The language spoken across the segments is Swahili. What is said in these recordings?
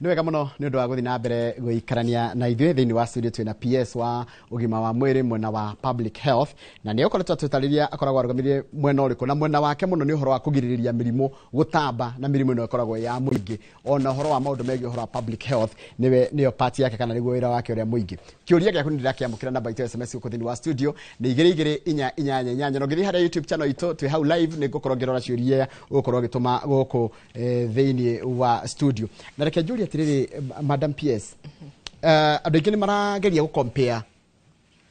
Nĩ wega mũno nĩ ũndũ wa gũthiĩ na mbere gũikarania na ithuĩ thĩinĩ wa studio twĩna PS wa ũgima wa mwĩrĩ mwena wa public health, na nĩ ũkoretwo atũtarĩria akoragwo arũgamĩrĩire mwena ũrĩkũ, na mwena wake mũno nĩ ũhoro wa kũgirĩrĩria mĩrimũ gũtamba na mĩrimũ ĩno ĩkoragwo ya mũingĩ, ona ũhoro wa maũndũ megiĩ ũhoro wa public health nĩyo part yake kana nĩguo wĩra wake ũrĩa mũingĩ. Kĩũria gĩaku nĩ ndĩrakĩamũkĩra namba itũ SMS gũkũ thĩinĩ wa studio nĩ 22488. Na ũngĩthiĩ harĩa YouTube channel itũ twĩ hau live nĩ ngũkorwo ngĩrora ciũria ũgũkorwo ũgĩtũma gũkũ thĩinĩ wa studio. Na reke njũrie atĩrĩrĩ, Madam PS, andũ aingĩ nĩ marageria gũcompare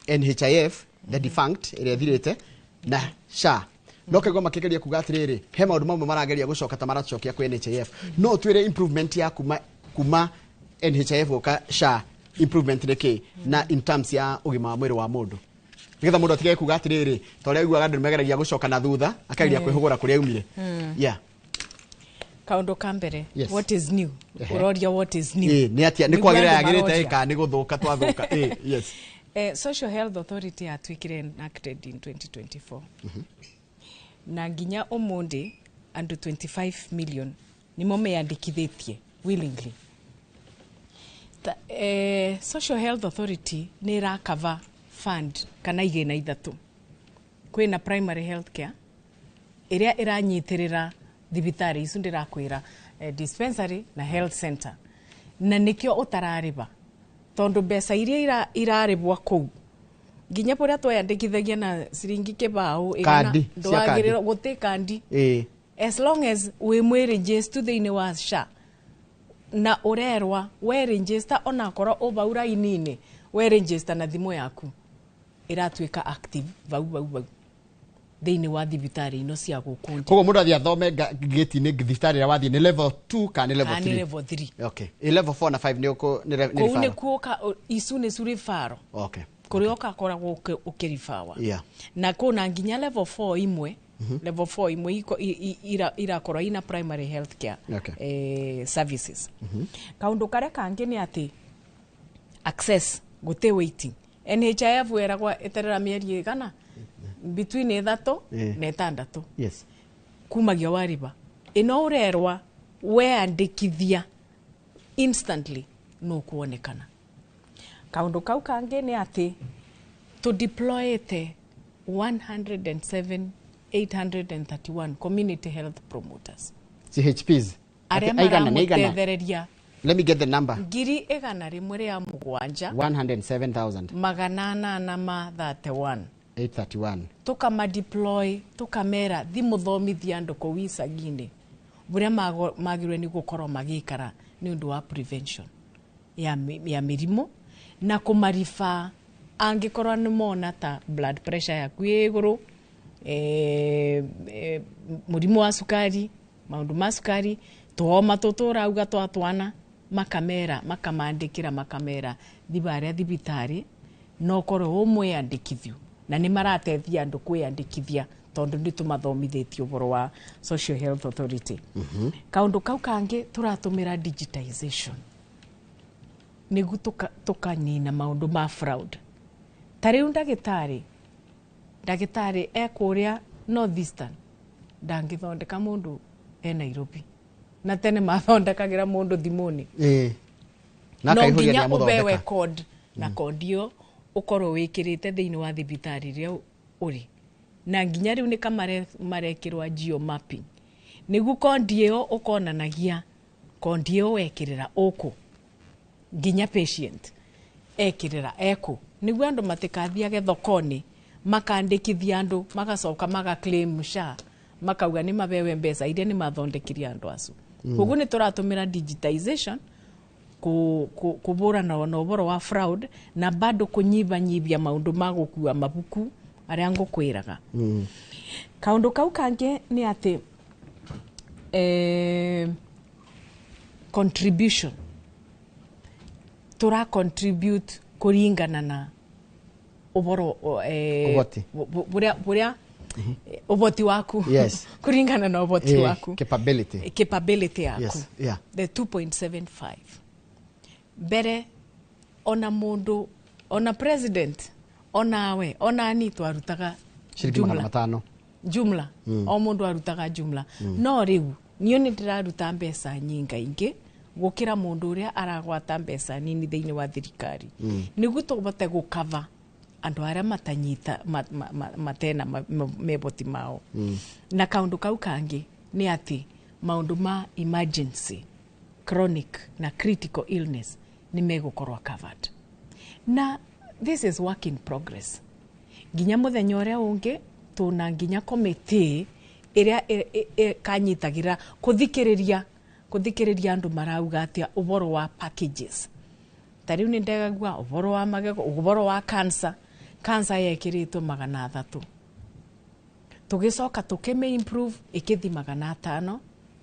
NHIF, the defunct, ĩrĩa ĩthirĩte, na SHA. No kaigua makĩgeria kuga atĩrĩrĩ, he maũndũ mamwe marageria gũcoka ta maracokia kwĩ NHIF. No twĩre improvement ya kuma NHIF gũka SHA, improvement nĩ kĩ na in terms ya ũgima wa mwĩrĩ wa mũndũ. Nĩgetha mũndũ atige kuga atĩrĩrĩ, ta ũrĩa aiguaga andũ nĩmageragia gũcoka na thutha, akageria kwĩhũgũra kũrĩa aumire. Yeah. Kaundu kambere, what is new? Uroria what is new? Nĩ atia nĩ kwagĩrĩra yagĩrĩte ka nĩ gũthũka twathuka. Yes. Social Health Authority atwikire enacted in 2024. Na nginya umundi andu 25 million nimo meyandikithĩtie willingly. Social Health Authority nĩ rakava fund kana igena ithatu. Kwĩna primary health care ĩrĩa ĩranyitirĩra thibitari icu ndĩrakwĩra dispensary na health center, na nĩkĩo ũtararĩba tondu mbeca iria irarĩbwa kũu nginya pũrĩa twayandĩkithagia na ciringi kĩbaũ kandi ndwagĩrĩrwo gũtĩ kandi as long as wĩ mwĩ register thĩinĩ wa SHA na ũrerwa we register ona korwo ũbaura inini we register na thimũ yaku ĩratuĩka active bau thĩinĩ wa thibitari ino cia gũkũ. Koguo mũndũ athiĩ athome gate-inĩ thibitari ĩrĩa wathiĩ nĩ level 2 kana level 3? Ni level 3. Okay. Level 4 na 5 nĩ kũu nĩ kuoka icu nĩ curi faro. Okay. Kũrĩa ũkakoragwo ũkĩrifawa. Yeah. Na kuna nginya level 4 imwe, level 4 imwe irakorwo ina primary health care services. Kaundu karĩa kangĩ nĩ atĩ access gũtĩ waiting. NHIF weragwa eterera mĩeri ĩgana between 3 na 6. Yes. Kumagia wariba ino urerwa weandikithia instantly no kuonekana. Kaundu kau kange ni ati to deploy 107,831 community health promoters, CHPs. Aigana. Let me get the number. Giri egana rimwe ria mugwanja 107,000 magana na ma 831. Tukama deploy, tukamera thimuthomithia andu ko wisagine buria magirwe ni gukorwo magikara ni undu wa prevention ya mirimu na kumarifa angikorwa ni mona ta blood pressure ya kwiguru murimu wa sukari, maundu ma sukari, tuoma tuturauga twatwana makamera makamandikira makamera thibaria thibitari no korwo umwe andikithio na nĩ maratethia andũ kwĩandĩkithia tondu nĩ tũmathomithĩtie ũhoro wa Social Health Authority. Kaundu kau kangĩ tũratũmĩra digitization nĩguo tũkanina maũndũ ma fraud. Ta rĩu ndagĩtarĩ ekũrĩa North Eastern ndangĩthondeka mũndũ Nairobi, na tene mathondekagĩra mũndũ thimũ-inĩ. No nginya ũbewe code na code ĩyo ukorwo wikirite thiini wa thibitari ria uri na nginya riu ni kamarekirwa geo mapping niguo kondio ukonanagia kondio wekirira uku nginya patient ekirira eko niguo andu matikathiage thokoni makandikithia andu magacoka magaclaim SHA makauga ni mabewe mbeca iria ni mathondekiria andu acu. Koguo ni turatumira digitization kuburana na ũhoro wa fraud na bado kunyibanyibia maundu ma gukua mabuku aria ngukwiraga. Kaundu kau kange ni ati contribution tura contribute kuringana na ũhoro buria uboti waku. Yes. Kuringana na uboti waku, capability yaku. Yes. Yeah. The 2.75 bere ona mundu ona president ona we ona ani twarutaga jumla o mundu arutaga jumla no riu niyo ni ndiraruta mbeca nyinga ingi gukira mundu uria aragwata mbeca nini thiini wa thirikari niguo tubote gukava andu aria matanyita matena meboti mao na kaundu kau kangi ni ati maundu ma emergency chronic na critical illness ni megukorwa covered na this is work in progress ginya muthenya uria ungi tuna ginya committee iria kanyitagira kuthikiriria andu marauga atia uboro wa packages tariu ni ndegagua uboro wa magego uboro wa cancer yekiritwo 300 tugicoka tukime improve ikithi 500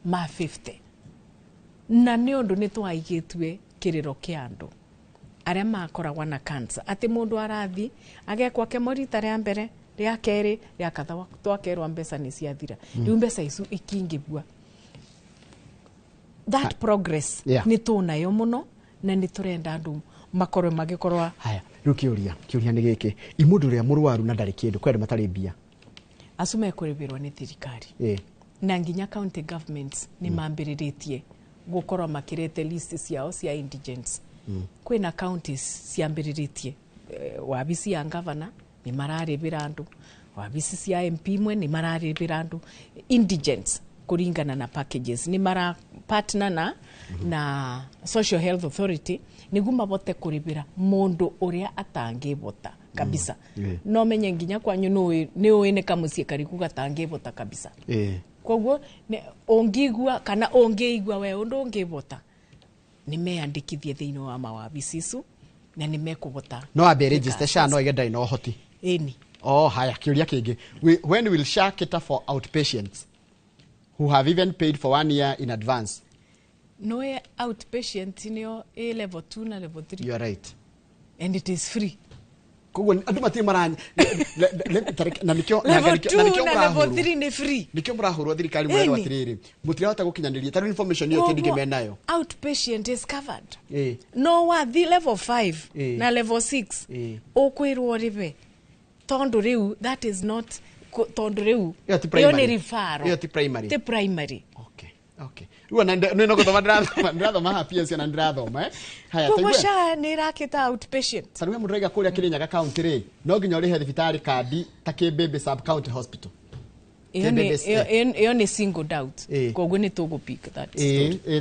ma 50 na ni undu ni twaigitwe kiriro kia andu aria makoragwa na cancer ati mundu arathi agekwa kemorita ria mbere ria keri ria kathawa twakerwa mbeca ni ciathira riu mbeca icu ikingibua that progress ni tunayo muno na ni turenda andu makorwe magikorwa haya riu kiuria ni giki imundu ria murwaru na ndari kindu kwenda matari mbia asume kuribirwa ni thirikari na nginya county governments ni mambiriritie gukorwa makirete list ciao cia indigents kwina counties ciambiriritie wabisi ya governor ni mararibira andu wabisi cia MP mwe ni mararibira andu indigents kuringana na packages ni mara partner na social health authority niguo mabote kuribira mundu uria atangibota kabisa no menye nginya kwanyu ni uine kamucie kariku gatangibota kabisa koguo ongigua kana ongeigua we undu ongibota ni meandikithie thiini wa mawabicicu na ni mekubota no abe register sha no igenda ino hoti eni haya kiuria kingi when will SHA cater for outpatients who have even paid for 1 year in advance? No outpatient nio A level 2 na level 3. You are right. And it is free. Kogo andu mati maranya na nikyo level 2 na level 3 ni free. Nikyo murahurwo thirikari mwero atiriri. Mutirahota gukinyaniria tari information yo kindi kimenayo. Outpatient is covered. No wa the level 5 na level 6. Okwirwo ribe. Tondu riu that is not tondu riu yo ni referral yo ti primary ti primary okay uona no gothoma ndirathoma happy cia na ndirathoma haya tagwa SHA ni rakita outpatient saruwe murega kuria Kirinyaga county ri no nginya uri he thibitari kandi takibebe sub county hospital iyo ni singled out koguo ni tugu pick that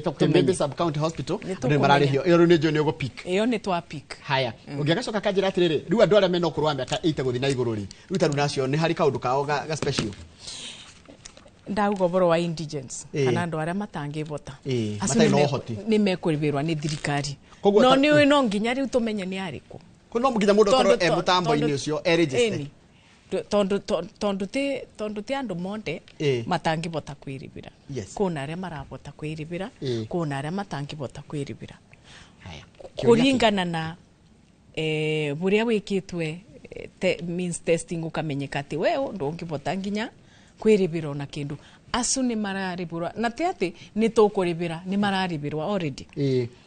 takibebe sub county hospital ni mararihio iyo ni jo ni ugo pick iyo ni twa pick haya ungiagacoka kanjira atiriri riu andu aria mena kurwa miaka 8 guthi na iguru ri riu taru nacio ni hari kaundu kao ga special ndauga boro wa indigents kana andu aria matangibota ni mekuribirwa ni thirikari no ni no nginya riu tumenye ni ariku kuno muginya mundu korwo mutambo ini ucio register tondu ti andu monde matangibota kwiribira kuna aria marabota kwiribira kuna aria matangibota kwiribira haya kuringana na buria wikitwe means testing ukamenyeka ati we ndungibota nginya kwiribira na kindu asu ni mararibirwa na ati ni tukuribira ni mararibirwa already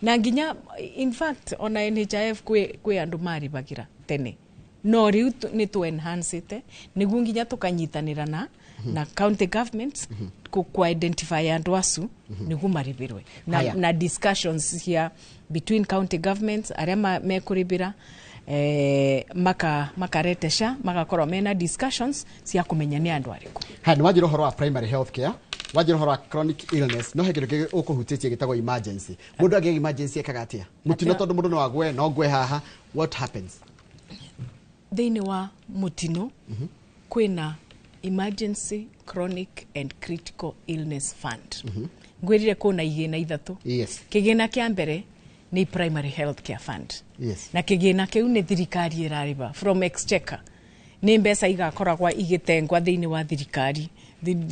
na nginya in fact ona NHIF kwe andu maribagira tene no riu ni to enhance it niguo nginya tukanyitanira na county governments ku identify andu asu niguo maribirwe na discussions here between county governments aria mekuribira makarete SHA magakorwo mena discussions cia kumenya ni andu ariku ha ni wajiro horo wa primary health care wajiro horo wa chronic illness no hekiru ke ukuhutitie gitagwo emergency mundu age emergency ekagatia mutino tondu mundu no agwe no gwe haha what happens thiini wa mutino kwina emergency chronic and critical illness fund ngwirire kuna igina ithatu kigina kia mbere ni primary health care fund na kigina kiu ni thirikari irariba from exchequer ni mbeca igakoragwa igitengwa thiini wa thirikari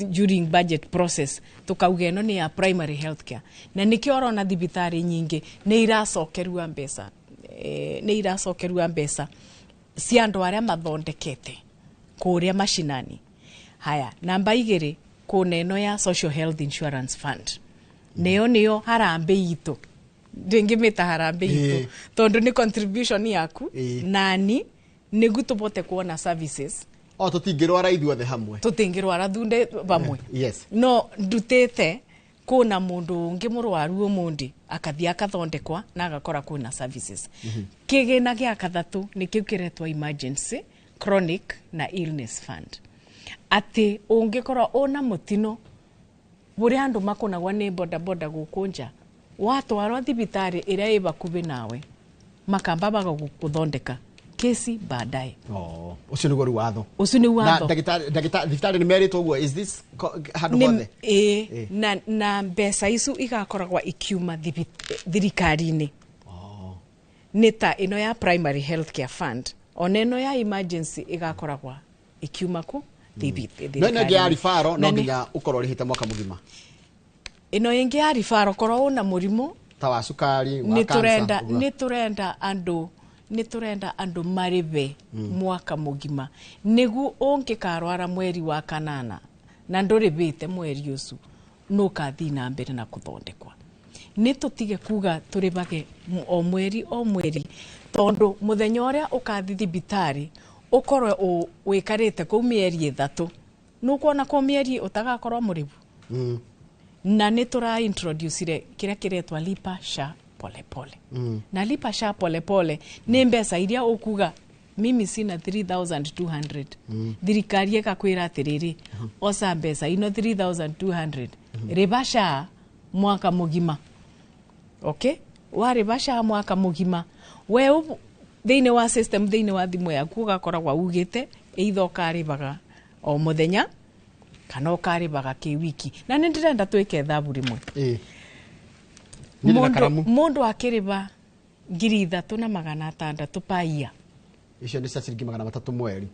during budget process tukauga eno ni ya primary health care na nikio orona thibitari nyingi ni iracokerua mbeca cia andu aria mathondekete kuria mashinani haya namba 2 kuna eno ya social health insurance fund niyo harambe itu ndingimita harambe itu tondu ni contribution yaku nani nigu tubote kuona services tutingirwara ithuothe hamwe tutingirwara thunde bamwe no ndutete kuna mundu ungi murwaru umundi akathia akathondekwa na agakora kuna services. Kigina gia kathatu ni kiu kiretwa emergency, chronic na illness fund. Ati ungikora ona mutino buri andu makonagwa ni boda gukunja watwarwa thibitari iria ibakubi nawe makamba bagaguthondeka kesi baadaye. Ucio ni gori watho. Ucio ni watho. Na thibitari ni meritwo uguo, is this handu hothe? Na mbeca icu igakoragwa ikiuma thirikari-ini. Nita ino ya primary health care fund ona ino ya emergency igakoragwa ikiuma ku thibitari. No ino ya rifaro no nginya ukorwo rihite mwaka mugima. Ino ingi ya rifaro korwo una murimu ta wa sukari wa kansa. Ni turenda andu marive mwaka mugima nigu ungikarwara mweri wa kanana na nduribite mweri ucu nukathi na mbere na kuthondekwa. Ni tutige kuga turibage o mweri tondu muthenya uria ukathi thibitari ukorwe wikarite ku mieri 3 nukuona ku mieri utagakorwo muribu. Na ni tura introduce kira kiretwa lipa sha polepole. Na lipa sha polepole ni mbeca iria ukuga mimi sina 3200. Thirikari ikakwira atiriri osa mbeca ino 3200 ribasha mwaka mugima. Okay? Waribasha mwaka mugima we thiini wa system thiini wa thimu yaku ugakoragwa ugite either ukaribaga o muthenya kana ukaribaga kiwiki. Na ni ndirenda twike thabu rimwe. Mundu akiriba 3,600 paia. Icio ni ciringi 300 mweri.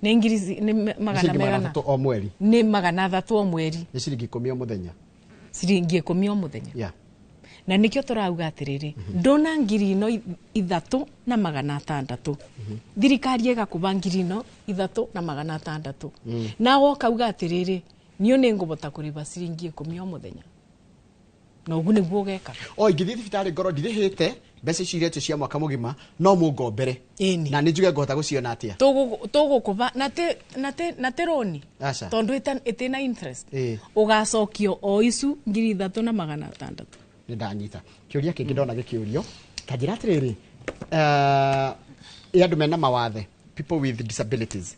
Ni ngirizi ni magana o mweri. Ni 300 o mweri. Ni ciringi 10 o muthenya. Ciringi 10 o muthenya. Yeah. Na nikyo turauga atiriri ndona ngiri ino 3,600. Thirikari igakuba ngiri ino 3,600. Na woka atiriri niyo ningubota kuriba ciringi 10 o muthenya. No ugu niguo geka. Ingithi thibitari ngoro ndirihite mbeca ciretio cia mwaka mugima no mungombere. Na ni njuge ngota guciona atia. Tugukuba na te roni. Tondu itina interest. Ugacokio o icu 3,600. Ni ndanyita. Kiuria kingi ndona gikiurio. Kanjira atiriri andu mena mawathe, people with disabilities.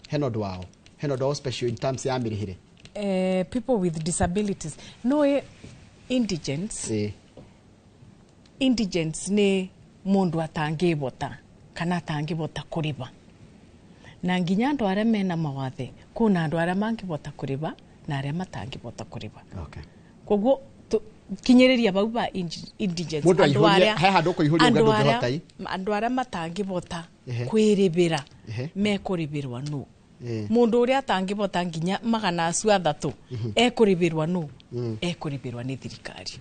Henodo wao. Henodo special in terms ya mirihire. People with disabilities. No, indigents. Indigents ni mundu atangibota kana atangibota kuriba. Na nginya andu aria mena mawathe kuna andu aria mangibota kuriba na aria matangibota kuriba. Okay. Koguo kinyiriria bau ba indigents andu aria he handu kuihuria ngandungihota i andu aria matangibota kwiribira mekuribirwa no. Mundu uria atangibota nginya 300 ekuribirwa no. Ekuribirwa ni thirikari.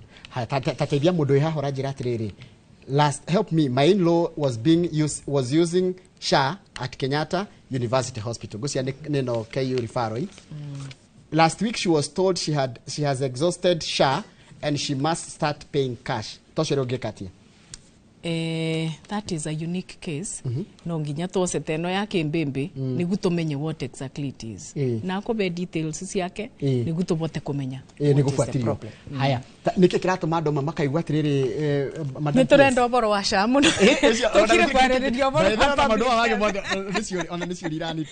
Tateithia mundu ihahora njira atiriri. Last help me, my in-law was using SHA at Kenyatta University Hospital. Gucia neno KU referral. Last week she was told she has exhausted SHA and she must start paying cash. Toshero gekatia. That is a unique case. No nginya tose teno yake mbembe nigu tumenye what exactly it is. Na ko be details ciake nigu tubote kumenya. Nigu fuatirio. Haya, niki kirato madoma makaigwa atiriri madam. Niturenda oboro wa SHA muno. Tukire kwaririria oboro. Madoma wage mondo ona nicio irani.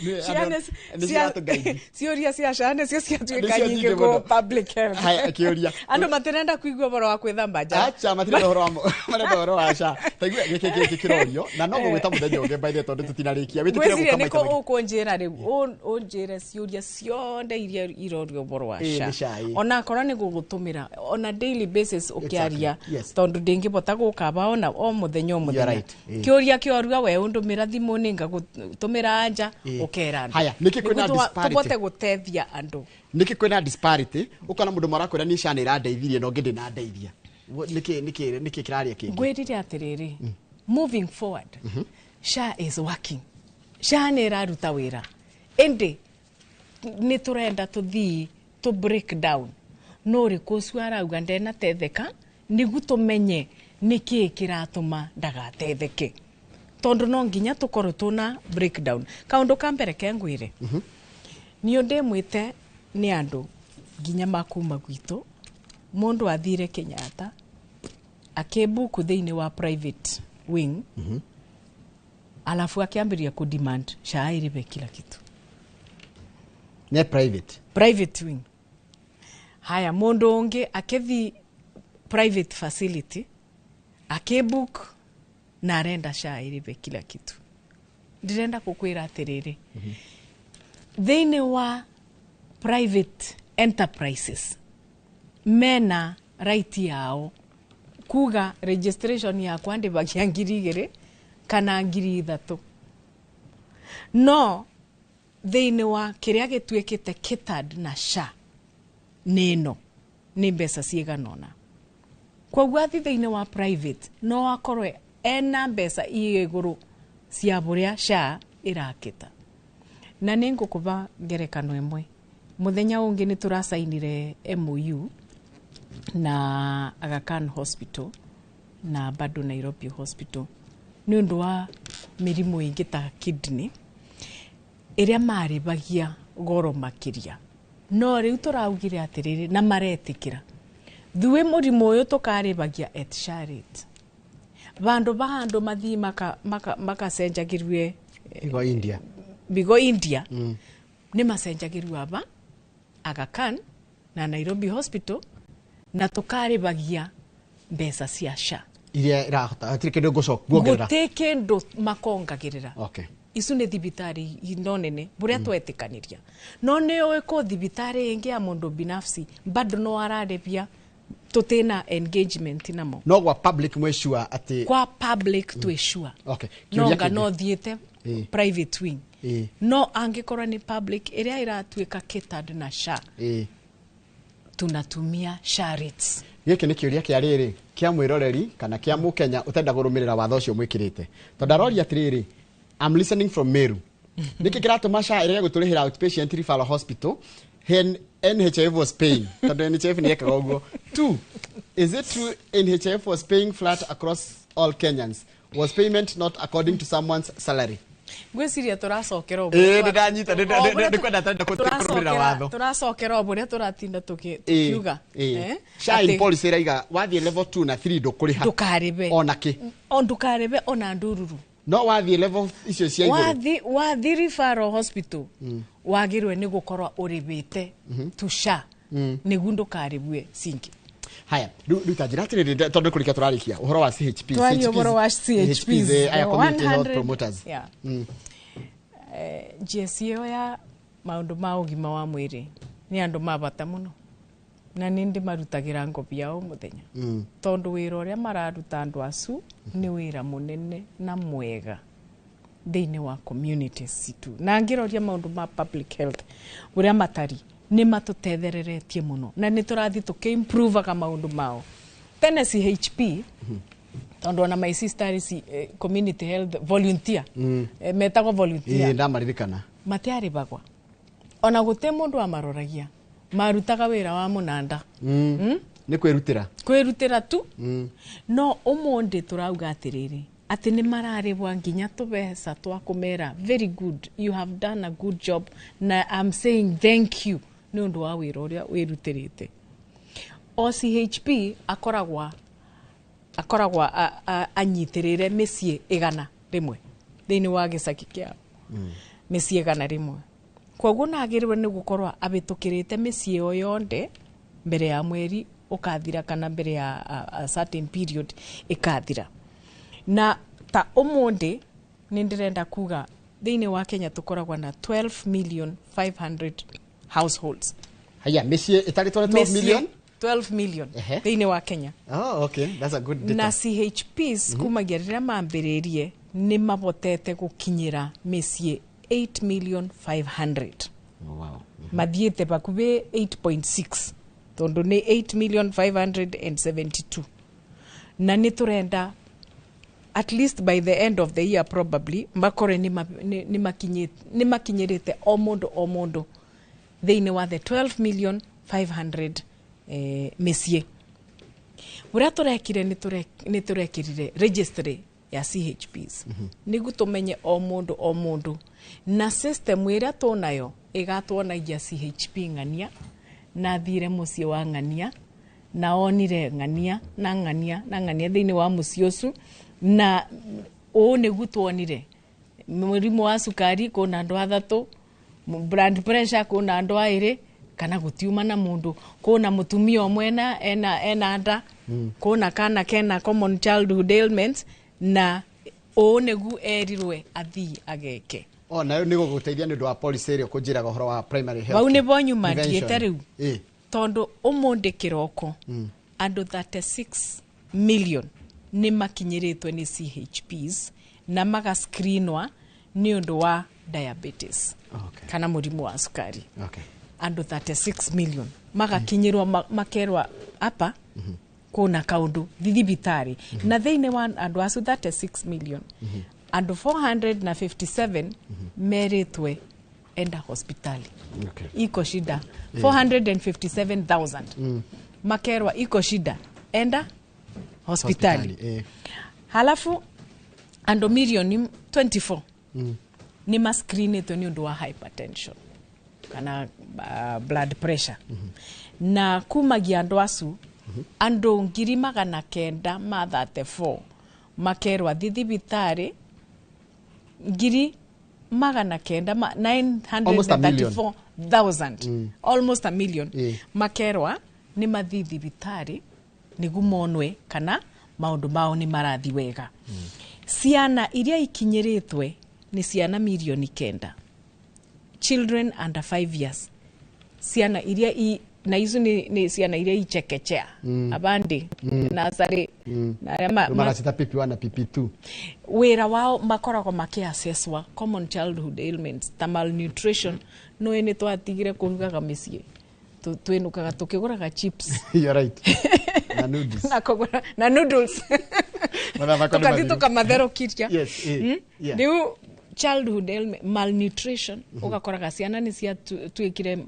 Sioria cia SHA ne cio cia tuika nyingi ko public health. Haya kiuria. Ando matirenda kuigwa oboro wa kwithamba nja. Acha matirenda oboro wa SHA. Taigua giki kirorio na no gwita muthenya unge by the tondu tutinarikia witikire gukama ita niko ukonjera riu onjera ciuria cionde iria irorio boro wa SHA ona akora ni gugutumira on a daily basis ukiaria tondu ndingibota gukaba ona o muthenya muthenya kiuria kiorua we undumira thimu ninga gutumira anja ukera andu haya niki kwina disparity tubote gutethia andu niki kwina disparity ukana mundu marakwira ni SHA ni randeithirie no ngindi na ndeithia niki kiraria kingi gwirire atiriri moving forward SHA is working. SHA ni raruta wira ende ni turenda tuthi to break down no rikusu arauga ndena tetheka nigu tumenye niki kiratuma ndagatetheke tondu no nginya tukorwo tuna breakdown kaundu ka mbere ke ngwire niyo ndemwite ni andu nginya makuma gwitũ mundu athire Kenyatta akebuku thiini wa private wing alafu akiambiria ku demand SHA iribe kila kitu ne private wing. Haya mundu ungi akethi private facility akebook na arenda SHA iribe kila kitu. Ndirenda kukwira atiriri thiini wa private enterprises mena right yao kuga registration ya kwandibagia 2,000 kana 3,000 no thiini wa kiria gitwikite kitad na SHA nino ni mbeca cieganona. Koguo athi thiini wa private no akorwe ena mbeca iguru cia buria SHA irakita. Na ningukuva ngerekano imwe muthenya ungi ni turasainire MOU na Aga Khan Hospital na bado Nairobi Hospital ni undu wa mirimu ingi ta kidney iria maribagia goro makiria. No riu turaugire atiriri na maretikira thuwe murimu uyu tukaribagia at SHA rate. Vandu bahandu mathi makacenjagirwe bigo India ni macenjagirwe aba Aga Khan na Nairobi Hospital na tukaribagia mbeca cia SHA iria irahota atiri kindu gucokuongerera guteke ndo makongagirira. Okay. Isu ni thibitari inonene buria twetikaniria no ne oiko thibitari ingi ya mundu binafsi bado no aradebia tutena engagement namo no gwa public mweshua ati kwa public tweshua. Okay. No thiete private wing no angikorwa ni public iria iratwika kitad na SHA tunatumia SHA rates. Giki ni kiuria kia riri kia mwiroreri kana kia mukenya utenda gurumirira watho ucio mwikirite tondarori atiriri I'm listening from Meru. Niki kiratuma SHA iria guturihira outpatient referral hospital hen NHIF was paying. Tondu NHIF ni yekaga uguo. 2, is it true NHIF was paying flat across all Kenyans? Was payment not according to someone's salary? Gwiciria turacokera uguo. Ndanyita ndikwenda tanda kurumirira watho. Turacokera uguo ria turatinda tukiuga. SHA in policy raiga wathie level 2 na 3 ndukuriha. Ndukaribe. Ona ki. Ndukaribe ona ndururu. No wathie level icio cia iguru. Wathi referral hospital. Wagirwe ni gukorwa uribite to SHA. Niguo ndukaribwe singi. Haya, ruta njiratiriri tondu kurikia turarikia uhoro wa CHP. Uhoro wa CHPs aya community health promoters. Yeah. GSO ya maundu ma ugima wa mwiri ni andu mabata muno na nindi marutagira ngobi yao muthenya tondu wira uria mararuta andu acu ni wira munene na mwega thiini wa communities situ na ngiroria maundu ma public health uria matari ni matutethereretie muno na ni turathi tukimprove ka maundu mao tene CHP tondu na my sister is community health volunteer metagwo volunteer ndamaririkana matiari bagwa ona gute mundu amaroragia marutaga wira wa munanda ni kwirutira tu no umundi turauga atiriri ati ni mararibwa nginya tubesa twa kumera very good, you have done a good job na I'm saying thank you ni undu wa wira uria wirutirite. OCHP akoragwa anyitirire misie 100 rimwe thiini wa gicaki kia misie 100 rimwe. Koguo nagirwe ni gukorwa abitukirite misie o yonde mbere ya mweri ukathira kana mbere ya a certain period ikathira. Na ta umundi ni ndirenda kuga thiini wa Kenya tukoragwa na 12,500,000 households. Haya, misie itari 12 million? 12 million thiini wa Kenya. Oh, okay, that's a good data. Na CHPs kumagerera mambiririe ni mabotete gukinyira misie 8,500,000. Wow. Mathiete bakubi 8.6 tondu ni 8,572,000 na ni turenda at least by the end of the year probably makore ni makinyirite o mundu thiini wa the 12,500,000 misie. Uria turekire ni turekirire registry ya CHPs niguo tumenye o mundu na system iria tunayo igatuonagia CHP ngania na thire muciĩ wa ng'ania na onire ng'ania thĩinĩ wa mũciĩ ũcio na ũũ nĩguo tuonire mũrimũ wa cukari kuna andũ athatu, blood pressure kuna andũ aĩrĩ kana gũtiuma na mũndũ, kuna mũtumia ũmwe ena nda, kuna kana kena common childhood ailments na ũũ nĩguo erirwe athii ageke. Na nĩ gũgũteithia nĩ ũndũ wa policy ĩrĩa kũnjĩraga ũhoro wa primary health. Bau nĩ bonyuma thiĩte rĩu tondũ ũmũndĩ kĩroko andũ 36 million nĩ makinyĩrĩtwe nĩ CHPs na magascreenwa nĩ ũndũ wa diabetes kana mũrimũ wa sukari. Andũ 36 million magakinyĩrwa makerwa apa kuna kaundu thithibitari na thĩinĩ wa andũ acio 36 million andũ 457 meritwe enda hospitali. Iko shida 457,000 makerwa iko shida enda hospitali. Halafu andũ milioni 24 ni mascreenetwe ni undu wa hypertension kana blood pressure na kumagia andũ acu andũ 934 makerwa thithibitari 934,000 almost a million makerwa ni mathithibitari nĩguo monwe kana maundu mao ni marathi wega. Ciana iria ikinyiritwe ni ciana milioni 9, children under 5 years, ciana iria na hizo ni ciana iria ichekechea abandi nasari na marasita PP1 na PP2 wera wao makoragwo makiassesswa common childhood ailments ta malnutrition no ene twatigire kurugaga mĩciĩ twenukaga tukiguraga chips. You're right. Na noodles na noodles tukathi tukamatherũkia. Yes. Riu childhood ailment, malnutrition ugakoraga ciana ni cia twikire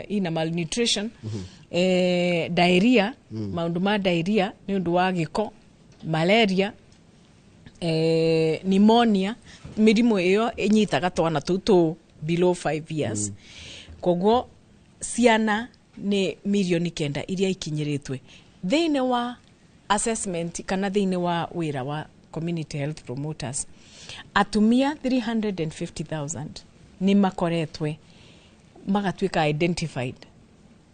ina malnutrition diarrhea maundu ma diarrhea ni undu wa giko, malaria, pneumonia, mirimu iyo inyitaga twana tutu below 5 years. Koguo ciana ni milioni 9 iria ikinyiritwe thĩinĩ wa assessment kana thĩinĩ wa wĩra wa community health promoters. Atumia 350,000 ni makoretwe magatuika identified.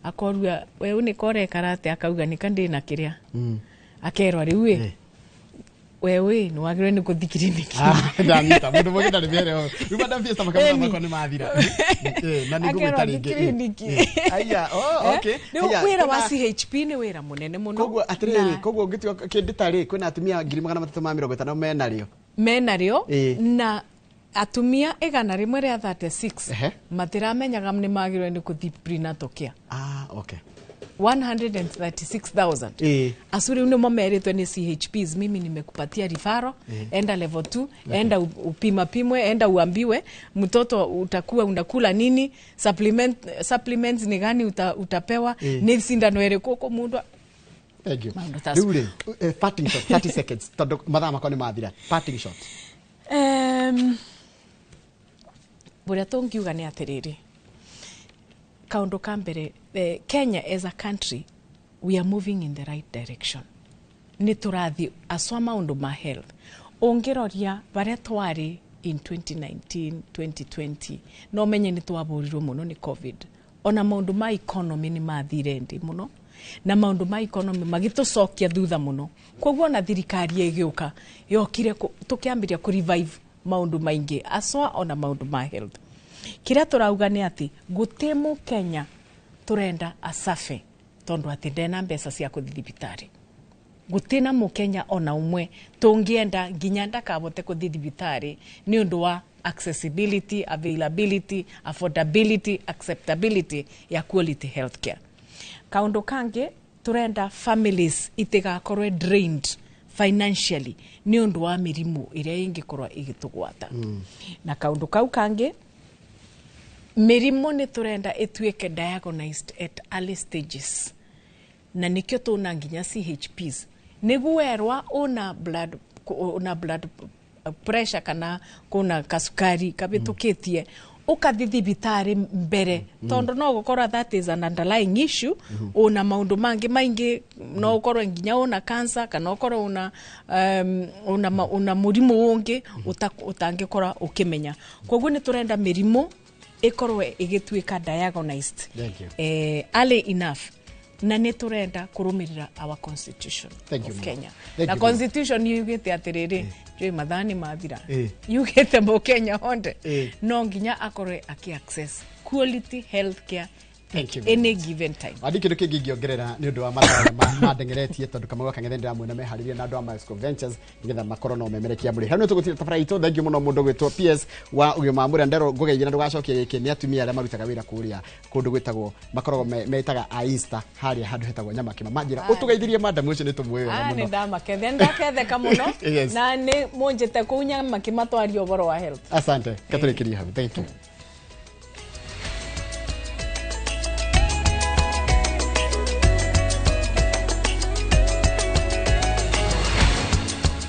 Akorua wewe ni kore karate akauga nikandina kiria akerwa riu wewe ni wagire ni kuthikiriniki ndanyita mundu mwe ndari mere ruma nda fiesta makamera makoni mathira na ni gumetaringe aya okay aya wira wa CHP ni wira munene muno. Koguo atiriri koguo ngitio kinditari kwina atumia 350 menario na atumia 100 ria 36 matiramenyaga ni magirwe ni kuthi prenatal care. Okay. 136,000 asuri uno meritwe ni CHPs. Mimi nimekupatia referral, enda level 2, enda upimwe, enda uambiwe mtoto utakuwa unakula nini, supplements ni gani utapewa, ni sindano ereko kwa mundu. Thank you. Dure parting shot 30 seconds todo madama koni mathira parting shot. Bora tongiuga ni atiriri kaundu kambere Kenya as a country we are moving in the right direction. Ni turathi aswa maundu ma health ongeroria baria twari in 2019 2020 no menye ni twaburirwo muno ni covid. Ona maundu ma economy ni mathire ndi muno na maundu ma economy magitucokia thutha muno. Koguo na thirikari egiuka yokire tukiambiria ku revive maundu maingi aswa ona maundu ma health. Kira turauga ni ati gutemu Kenya turenda asafe tondu ati ndena mbeca cia kuthithibitari. Gutina mu Kenya ona umwe tungienda nginya ndakabote kuthithibitari ni undu wa accessibility, availability, affordability, acceptability ya quality healthcare. Kaundu kange turenda families itigakorwe drained financially ni undu wa mirimu iria ingikorwa igitugwata. Na kaundu kau kange mirimu ni turenda etuike diagnosed at early stages. Na nikyo tuna nginya CHPs niguerwa una blood pressure kana kuna kasukari kabitukitie ukathi bitari mbere tondo no gukora that is an underlying issue una maundu maingi no ukoro nginya una cancer kana ukoro una murimu ungi utangikora ukimenya koguo ni turenda mirimu ikorwe igituika diagnosed early enough na ne turenda kurumirira our constitution of Kenya na constitution yugite atiriri jwe madhani mathira yugite mo Kenya honde no nginya akore aki access quality healthcare any given time. Adi kindu kingi ngiongerera ni undu wa matara madengeretie tondu kama kangethendera mwena mehariria na andu a Masco Ventures nigetha makoro no memerekia muri hano tugutira tafaraito thank you muno mundu gwitwo PS wa ugima muri ndero ngugeithira ndugacokia giki ni atumia aria marutaga wira kuria kundu gwitagwo makoro metaga aista haria handu hetagwo nyama kima manjira utugeithirie madam ucio ni tumweyo muno ni ndamakethe ndaketheka muno na ni munjite kunya makimatwario boro wa health. Asante katurikiria hapo, thank you.